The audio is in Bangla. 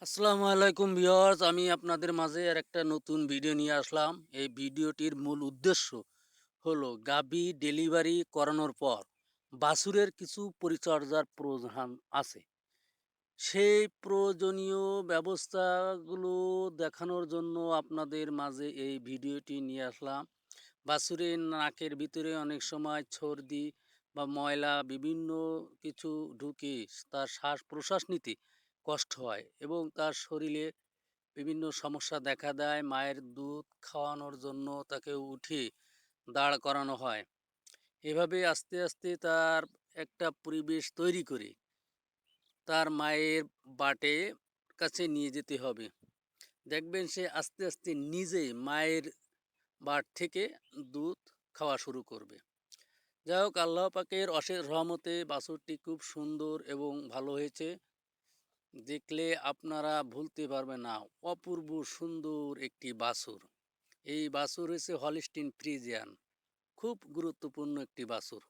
আসসালামু আলাইকুম ভিউয়ার্স, আমি আপনাদের মাঝে আর একটা নতুন ভিডিও নিয়ে আসলাম। এই ভিডিওটির মূল উদ্দেশ্য হলো গাভী ডেলিভারি করানোর পর বাছুরের কিছু পরিচর্যার প্রয়োজন আছে। সেই প্রয়োজনীয় ব্যবস্থাগুলো দেখানোর জন্য আপনাদের মাঝে এই ভিডিওটি নিয়ে আসলাম। বাছুরের নাকের ভিতরে অনেক সময় সর্দি বা ময়লা বিভিন্ন কিছু ঢুকে তার শ্বাস-প্রশ্বাস নিতে কষ্ট হয় এবং তার শরীরে বিভিন্ন সমস্যা দেখা দেয়। মায়ের দুধ খাওয়ানোর জন্য তাকে উঠিয়ে দাঁড় করানো হয়। এভাবে আস্তে, আস্তে তার একটা পরিবেশ তৈরি করে তার মায়ের বাটে কাছে নিয়ে যেতে হবে। দেখবেন সে আস্তে, আস্তে নিজেই মায়ের বাট থেকে দুধ খাওয়া শুরু করবে। যাই হোক, আল্লাহ পাকের অশেষ রহমতে বাছুরটি খুব সুন্দর এবং ভালো হয়েছে। দেখলে আপনারা ভুলতে পারবেন না। অপূর্ব সুন্দর একটি বাছুর। এই বাছুর হচ্ছে হলিস্টিন ফ্রিজিয়ান। খুব গুরুত্বপূর্ণ একটি বাছুর।